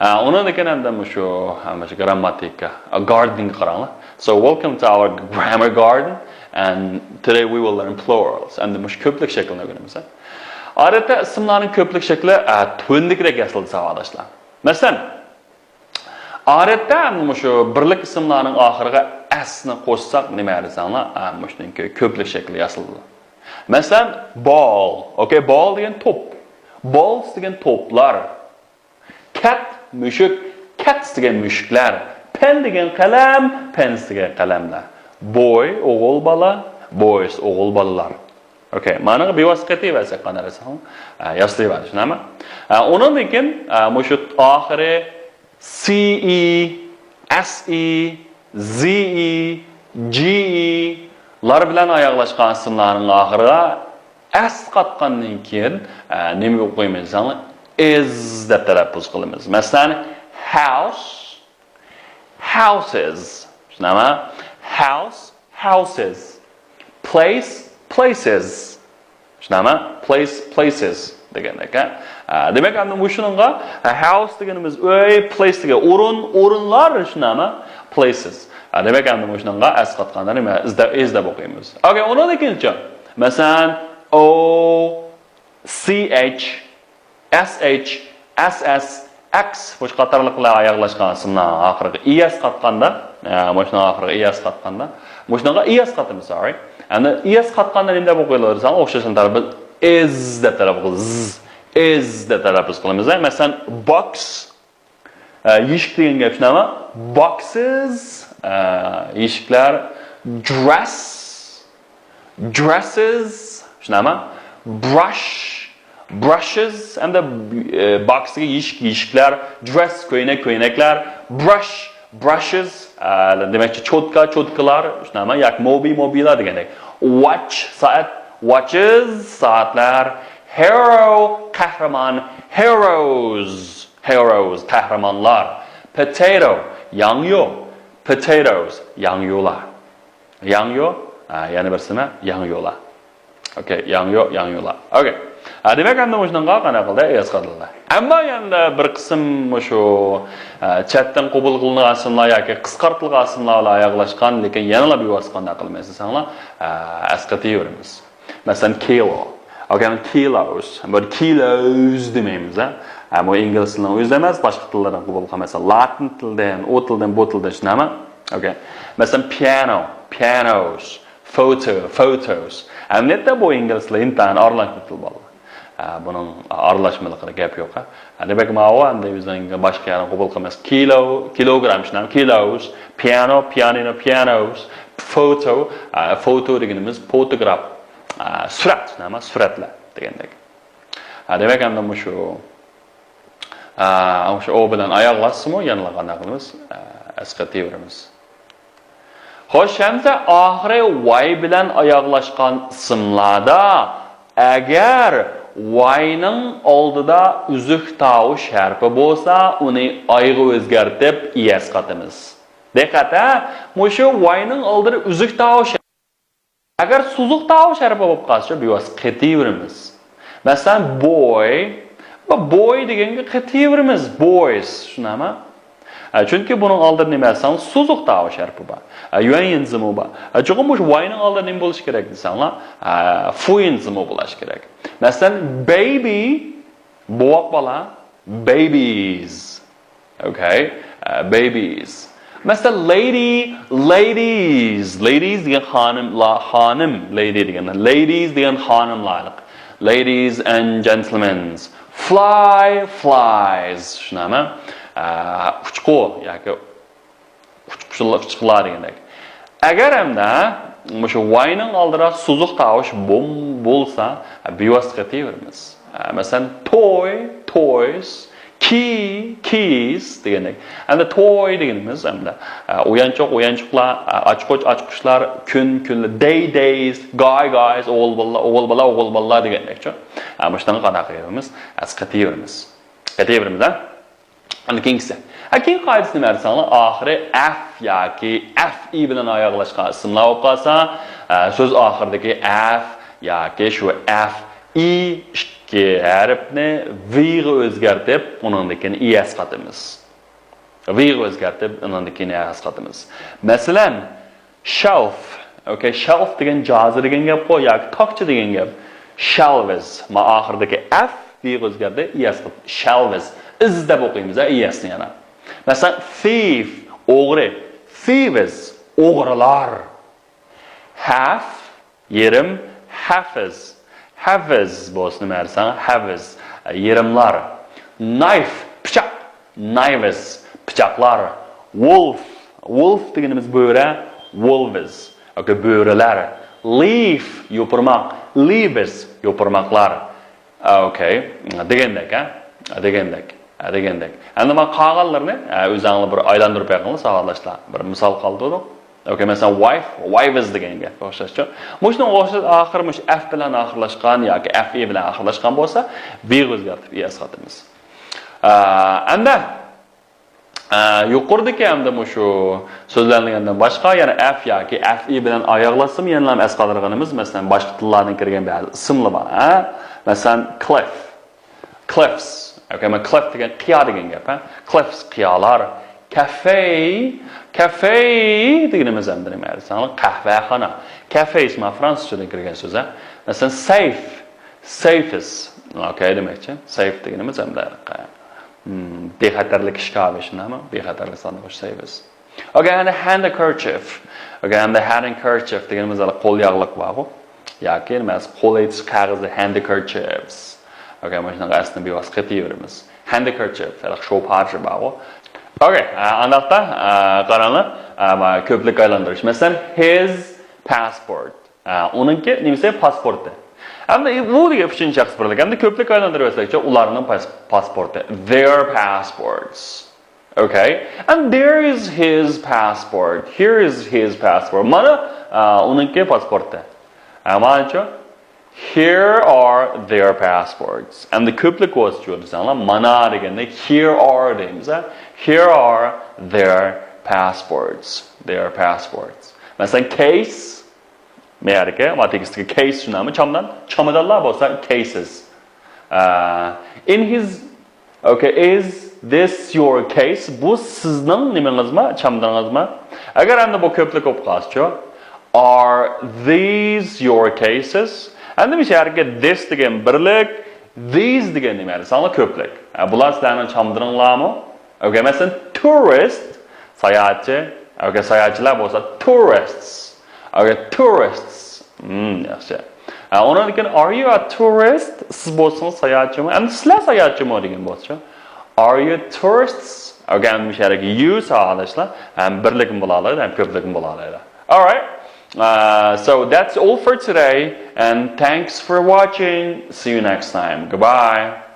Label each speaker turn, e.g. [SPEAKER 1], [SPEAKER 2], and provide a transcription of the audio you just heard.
[SPEAKER 1] Onun için hem şu grammatika, gardening qaranglar. So welcome to our grammar garden and today we will learn plurals. And mush köplik şeklini öğrenimiz. Adeta isimlerin köplik şekli tündikirek yazıldı savaşlar. Mesela adeta şu birlik isimlerin ahırına s'ni qo'shsak nima desanglar, mushuniki köplik şekli yazıldı. Mesela ball, okay, ball degan top. Balls degan toplar. Cat, mushuk, cats degan mushuklar. Pen degan qalam, pens degan qalamlar. Boy, o'g'il bola, boys, o'g'il bolalar. Okay, mana bevosita vaziyat qanaqasang, yozlayveradi, shunami? Undan keyin mushu oxiri CE, SE, ZE, GE lar bilan oyoqlashgan ismlarning oxiriga s qatgandan keyin nima qo'ymaymiz? Is deb talaffuz qilamiz. Masalan, house, houses. Shunami? House, houses. Place, places. Shunami? Place, places degandek. Demak, endi shuningga house deganimiz uy, place degan o'rin, o'rinlar, shunami? Places. Demak, endi shuningga s qatganda nima? Is deb o'qiymiz. Okay, undan ikkinchi. Masalan, O, CH, SH, SS, X bu qatorliqlar oyoqlashgan ismlar oxiriga ES qatganda, mashina oxiriga ES qatganda, mashinaga ES qatamiz, sorry. Endi ES qatganda nima deb o'qiylar? O'xshashini tarafı is deb talaffuz, is deb talaffuz qilamiz. Masalan, box, eshik degan gap shunami? Boxes, eshiklar, dress, dresses, shunami? Brush, brushes, and the boxga eshiklar, dress, ko'ynaklar, brush, brushes, demakchi cho'tkalar, shunami? Yoki mobilar degandek. Watch, soat, watches, soatlar, hero, qahramon, heroes, qahramonlar. Potato, yangyo, potatoes, yangyolar. Yangyo, yana birsimi? Yangyolar. Okay, yangyolar. Okay. Demak, endi shunga qanaqa qildi? Yozqadildi. Ammo endi bir qism shu chatdan qabul qilingan ismlar yoki qisqartirilgan ismlar bilan oyoqlashgan, lekin yana bevosita qilmaysiz sanglar, asqataveramiz. Masalan, kilo. Okay, kilos. Bu kilos demaymiz, bu ingliz tilining o'zida emas, boshqa tillardan qabul qilmasa, latin tildan, o tildan, bu tildan shunami? Okay. Masalan, piano, pianos, photos. Amniyatda bu ingliz tili intan aralashma til bo'ldi. Buning aralashmaligida gap yo'q. Demak, ma'vo endi bizning boshqa yana qabul qilmas. Kilogram shunami? Kilos, piano, pianino, pianos, photo deganimiz photograph. Surat, nima? Suratlar degandek. Demak, endi shu o bilan oyoqlasizmi, yana qanday qilamiz? Asqataveramiz. Xo'sh, hamda oxiri y bilan oyoqlashgan ismlarda agar y ning oldida uzuq tovush harfi bo'lsa, uni oyga o'zgartib es qatamiz. Diqqat, shu y ning oldida uzuq tovush agar suzuq tovush harfi bo'lib qolsa, bevos qataveramiz. Masalan, boy deganga qataveramiz, boys, shunami? Chunki buning oldida nima desang, suzuq tovush harfi bor. Yuan zimi bor. Chunki bu y ning oldida nima bo'lishi kerak desanglar, fuin zimi bo'lishi kerak. Masalan, baby, boq bola, babies. Okay? Babies. Masalan, ladies degan xonim, lady degan, ladies degan xonimlarlik. Ladies and gentlemen. Flies, shunami? Uchqu yoki uchqular degandek. Agar hamda shu y ning oldida suzuq tovush bo'lsa, bevosita qataveramiz. Masalan, toys, keys degandek. Endi toy deganimiz hamda o'yanchoqlar, ochquchlar, kunlar, days, guys, o'g'il bola degandek-chi. Mana shundan qanaqa qilamiz? Qataveramiz. Endi keyingisi. Keyin qoidasi nima desanglar, oxiri f yoki fe bilan oyoqlashgan ismlar bo'lib qolsa, so'z oxiridagi f yoki shu fe ki harfni v ga o'zgartib, uningdekini i asqatamiz. V ga o'zgartib, uningdekini i asqatamiz. Masalan, shelf, okay, shelf degan jozi degan gap qo'y yoki tokcha degan gap. Shelves, ma oxiridagi f v ga o'zgardi, i asqat. Shelves. Izdab o'qiymiz, i asni yana. Masalan, thief, o'g'ri. Thieves, o'g'rilar. Half, yerim, hafiz. Hafiz bo'lsin nima dersan? Hafiz, yerimlar. Knife, pichoq. Knives, pichoqlar. Wolf, wolf deganimiz bo'ra, wolves. Okay, bo'ralar. Leaf, yo'pirmoq. Leaves, yo'pirmoqlar. Okay, degandek, degandek. Endi men qolganlarni o'zingizlar bir aylantirib qo'yinglar, savolashlar. Bir misol qoldirdik. Okay, mesela wives degan gap o'xshashcha. Mushni o'xshash oxir mush f bilan oxirlashgan yoki fe bilan oxirlashgan bo'lsa, v o'zgartib i asqatamiz. Endi yuqoridagi hamda shu so'zlangandan boshqa yana f yoki fe bilan oyoqlasam yana ham asqatirganimiz, masalan, boshqa tillardan kirgan ba'zi ismlar bor. Masalan, cliff. Cliffs. Okay, men cliff degan qiyo degan gap, cliffs qiyolar. Cafe deganimiz ham nima deysan? Qahvaxona. Cafe ismi fransuzchadan kirgan so'z. Masalan, safe, safest. Okay, demakchi. Safe deganimiz ham bexatarlik ishqobi shunami? Bexatarlik soni qo'sh safest. Okay, and handkerchief. Okay, and handkerchief deganimiz qo'l yog'liq bor. Yoki nima qo'l aytish qog'ozi handkerchiefs. Okay, mana shunaqa aslida bevosita qilib handkerchief, shu parcha bor. Okay, aniqda qaranglar, ko'plik aylantirish. Masalan, his passport. Uningki nimasi pasporti. Endi bu degan uchinchi shaxs birlik. Endi ko'plik aylantirib olsakcha, ularning pasporti. Their passports. Okay? And there is his passport. Here is his passport. Mana uningki pasporti. Manachu here are their passports. And the ko'plik o'zchi desanglar, mana deganda here are deymiz. Here are their passports. Their passports. Masalan, case Amerika, matematikdagi case shunami chomadonlar bo'lsa cases. In his okay, is this your case? Bu sizning nimangizmi, chomadoningizmi? Agar endi bu ko'plik bo'lib qolsa, are these your cases? Endi misharga this degan birlik, these degan nima? Sanlar ko'plik. Bular sizlarning chomadoninglarmi? Okay, masalan, tourist, sayohatchi. Okay, sayohatchilar bo'lsa tourists. Okay, tourists. Yaxshi. Undan keyin are you a tourist? Siz bo'lsangiz sayohatchimi? Endi sizlar sayohatchimi degan bo'lsa, are you tourists? Okay, endi misharga you sayohatchilar ham birligim bo'la oladi, ham ko'pligim bo'la oladi. All right. So that's all for today, and thanks for watching. See you next time. Goodbye.